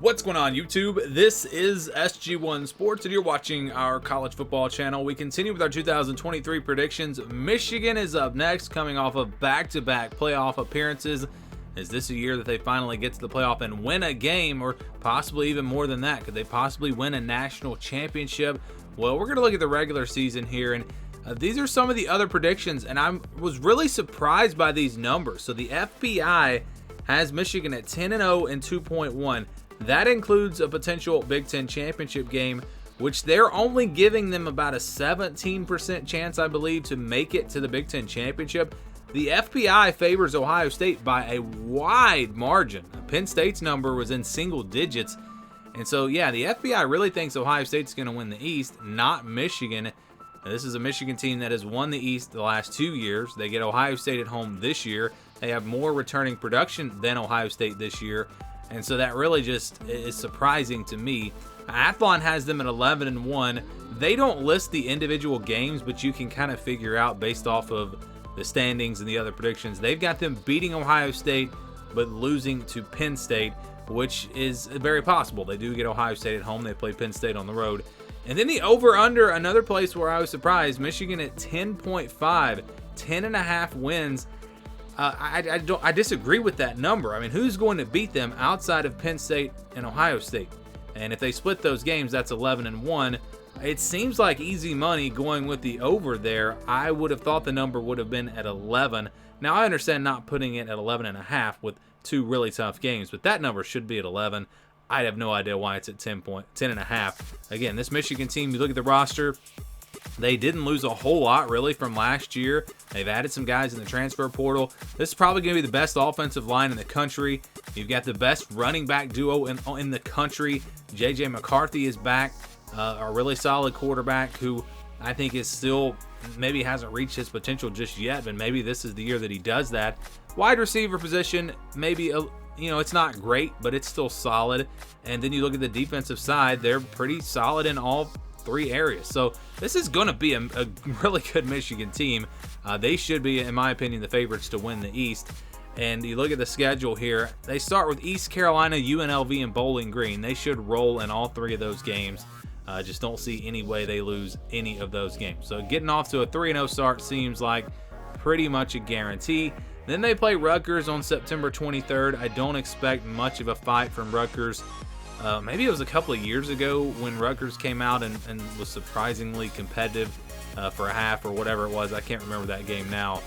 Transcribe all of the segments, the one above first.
What's going on, YouTube? This is SG1 Sports, and you're watching our college football channel. We continue with our 2023 predictions. Michigan is up next, coming off of back-to-back playoff appearances. Is this a year that they finally get to the playoff and win a game, or possibly even more than that? Could they possibly win a national championship? Well, we're going to look at the regular season here, and these are some of the other predictions, and I was really surprised by these numbers. So the FPI has Michigan at 10-0 and 2.1. That includes a potential Big Ten championship game, which they're only giving them about a 17% chance, I believe, to make it to the Big Ten championship. The FPI favors Ohio State by a wide margin. Penn State's number was in single digits. And so, yeah, the FBI really thinks Ohio State's going to win the East, not Michigan. Now, this is a Michigan team that has won the East the last 2 years. They get Ohio State at home this year. They have more returning production than Ohio State this year. And so that really just is surprising to me. Athlon has them at 11-1. They don't list the individual games, but you can kind of figure out based off of the standings and the other predictions. They've got them beating Ohio State, but losing to Penn State, which is very possible. They do get Ohio State at home. They play Penn State on the road. And then the over-under, another place where I was surprised, Michigan at 10.5, 10.5 wins. I disagree with that number. I mean, who's going to beat them outside of Penn State and Ohio State? And if they split those games, that's 11-1. It seems like easy money going with the over there. I would have thought the number would have been at 11. Now, I understand not putting it at 11.5 with two really tough games, but that number should be at 11. I have no idea why it's at 10.5. Again, this Michigan team, you look at the roster, they didn't lose a whole lot, really, from last year. They've added some guys in the transfer portal. This is probably going to be the best offensive line in the country. You've got the best running back duo in the country. J.J. McCarthy is back, a really solid quarterback who I think is still maybe hasn't reached his potential just yet, but maybe this is the year that he does that. Wide receiver position, maybe it's not great, but it's still solid. And then you look at the defensive side, they're pretty solid in all three areas. So this is going to be a really good Michigan team. They should be, in my opinion, the favorites to win the East. And you look at the schedule here, they start with East Carolina, UNLV, and Bowling Green. They should roll in all three of those games. Just don't see any way they lose any of those games. So getting off to a 3-0 start seems like pretty much a guarantee. Then they play Rutgers on September 23rd. I don't expect much of a fight from Rutgers. Maybe it was a couple of years ago when Rutgers came out and was surprisingly competitive for a half or whatever it was. I can't remember that game now.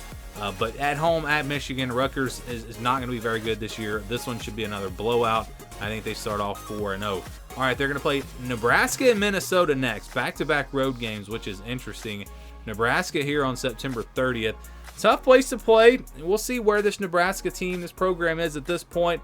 But at home at Michigan, Rutgers is not going to be very good this year. This one should be another blowout. I think they start off 4-0. All right, they're going to play Nebraska and Minnesota next. Back-to-back road games, which is interesting. Nebraska here on September 30th. Tough place to play. We'll see where this Nebraska team, this program is at this point.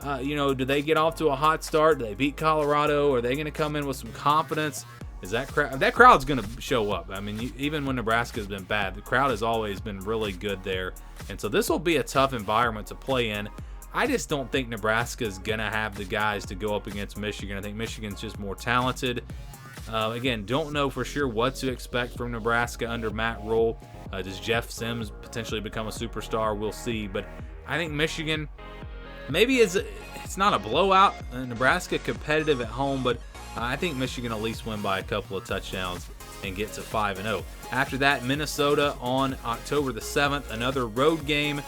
Do they get off to a hot start? Do they beat Colorado? Are they going to come in with some confidence? Is that crowd's going to show up? I mean, even when Nebraska's been bad, the crowd has always been really good there. And so this will be a tough environment to play in. I just don't think Nebraska's going to have the guys to go up against Michigan. I think Michigan's just more talented. Again, don't know for sure what to expect from Nebraska under Matt Rule. Does Jeff Sims potentially become a superstar? We'll see. But I think Michigan maybe it's not a blowout. Nebraska competitive at home, but I think Michigan at least win by a couple of touchdowns and get to 5-0. After that, Minnesota on October the 7th, another road game.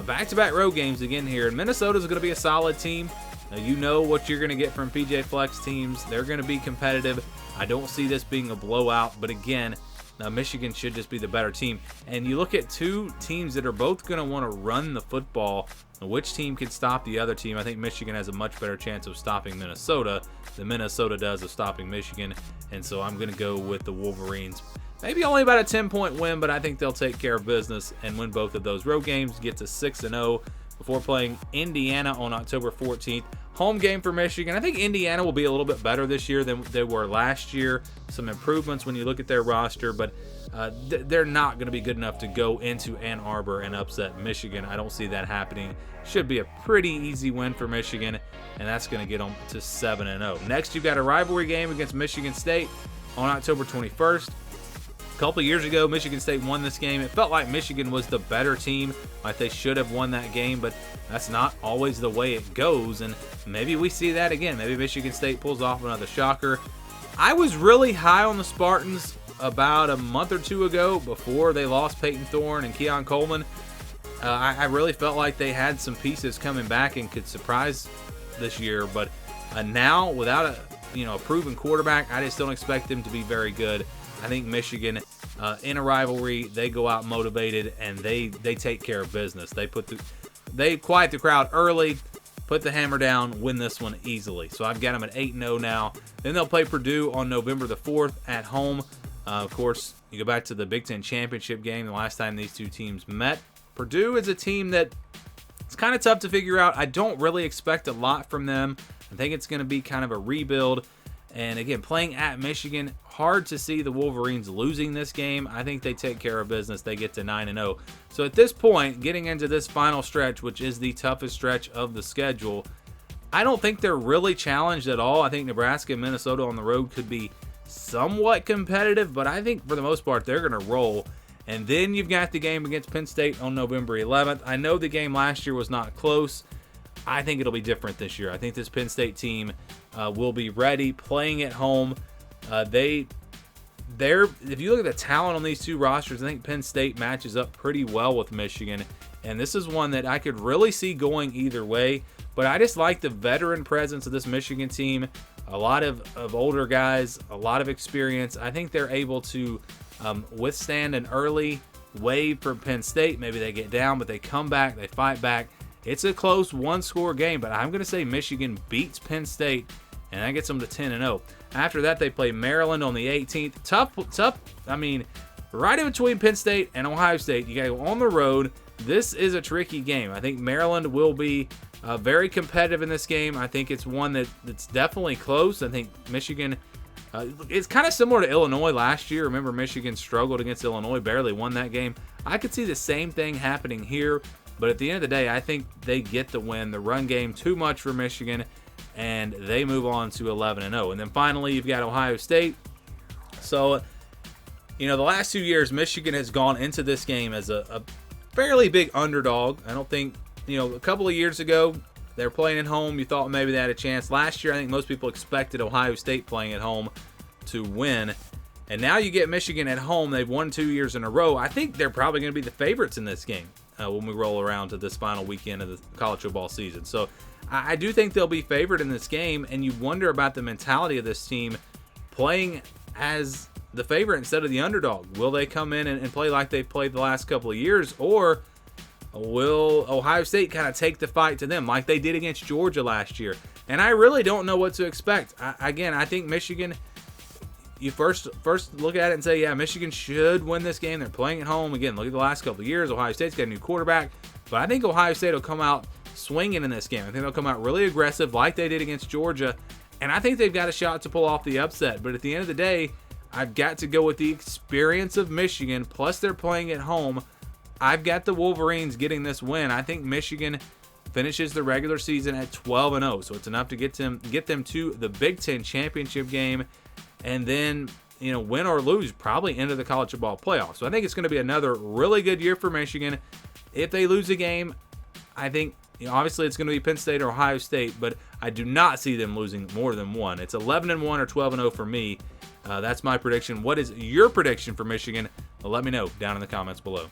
Back-to-back road games again here. And Minnesota's going to be a solid team. Now, you know what you're going to get from PJ Flex teams. They're going to be competitive. I don't see this being a blowout, but again, Michigan should just be the better team. And you look at two teams that are both going to want to run the football. Which team can stop the other team? I think Michigan has a much better chance of stopping Minnesota than Minnesota does of stopping Michigan. And so I'm going to go with the Wolverines. Maybe only about a 10-point win, but I think they'll take care of business and win both of those road games, get to 6-0 before playing Indiana on October 14th. Home game for Michigan. I think Indiana will be a little bit better this year than they were last year. Some improvements when you look at their roster, but they're not going to be good enough to go into Ann Arbor and upset Michigan. I don't see that happening. Should be a pretty easy win for Michigan, and that's going to get them to 7-0. Next, you've got a rivalry game against Michigan State on October 21st. couple years ago, Michigan State won this game. It felt like Michigan was the better team, like they should have won that game, but that's not always the way it goes, and maybe we see that again. Maybe Michigan State pulls off another shocker. I was really high on the Spartans about a month or two ago before they lost Peyton Thorne and Keon Coleman. I really felt like they had some pieces coming back and could surprise this year, but now without a proven quarterback, I just don't expect them to be very good. I think Michigan, in a rivalry, they go out motivated and they take care of business. They quiet the crowd early, put the hammer down, win this one easily. So I've got them at 8-0 now. Then they'll play Purdue on November the 4th at home. Of course, you go back to the Big Ten championship game, the last time these two teams met. Purdue is a team that it's kind of tough to figure out. I don't really expect a lot from them. I think it's going to be kind of a rebuild. And again, playing at Michigan, hard to see the Wolverines losing this game. I think they take care of business. They get to 9-0. So at this point, getting into this final stretch, which is the toughest stretch of the schedule, I don't think they're really challenged at all. I think Nebraska and Minnesota on the road could be somewhat competitive, but I think for the most part, they're going to roll. And then you've got the game against Penn State on November 11th. I know the game last year was not close. I think it'll be different this year. I think this Penn State team will be ready, playing at home. If you look at the talent on these two rosters, I think Penn State matches up pretty well with Michigan. And this is one that I could really see going either way. But I just like the veteran presence of this Michigan team. A lot of older guys, a lot of experience. I think they're able to withstand an early wave from Penn State. Maybe they get down, but they come back, they fight back. It's a close one-score game, but I'm going to say Michigan beats Penn State, and that gets them to 10-0. After that, they play Maryland on the 18th. Tough. I mean, right in between Penn State and Ohio State, you got to go on the road. This is a tricky game. I think Maryland will be very competitive in this game. I think it's one that's definitely close. I think Michigan, it's kind of similar to Illinois last year. Remember, Michigan struggled against Illinois, barely won that game. I could see the same thing happening here. But at the end of the day, I think they get the win. The run game, too much for Michigan, and they move on to 11-0. And then finally, you've got Ohio State. So, the last 2 years, Michigan has gone into this game as a fairly big underdog. I don't think, a couple of years ago, they were playing at home. You thought maybe they had a chance. Last year, I think most people expected Ohio State playing at home to win. And now you get Michigan at home. They've won 2 years in a row. I think they're probably going to be the favorites in this game when we roll around to this final weekend of the college football season. So I do think they'll be favored in this game, and you wonder about the mentality of this team playing as the favorite instead of the underdog. Will they come in and play like they've played the last couple of years, or will Ohio State kind of take the fight to them like they did against Georgia last year? And I really don't know what to expect. I think Michigan, you first look at it and say, yeah, Michigan should win this game. They're playing at home. Again, look at the last couple of years. Ohio State's got a new quarterback. But I think Ohio State will come out swinging in this game. I think they'll come out really aggressive like they did against Georgia. And I think they've got a shot to pull off the upset. But at the end of the day, I've got to go with the experience of Michigan. Plus, they're playing at home. I've got the Wolverines getting this win. I think Michigan finishes the regular season at 12-0. So it's enough to get them to the Big Ten championship game. And then, win or lose, probably into the college football playoffs. So I think it's going to be another really good year for Michigan. If they lose a game, I think, obviously it's going to be Penn State or Ohio State, but I do not see them losing more than one. It's 11-1 or 12-0 for me. That's my prediction. What is your prediction for Michigan? Let me know down in the comments below.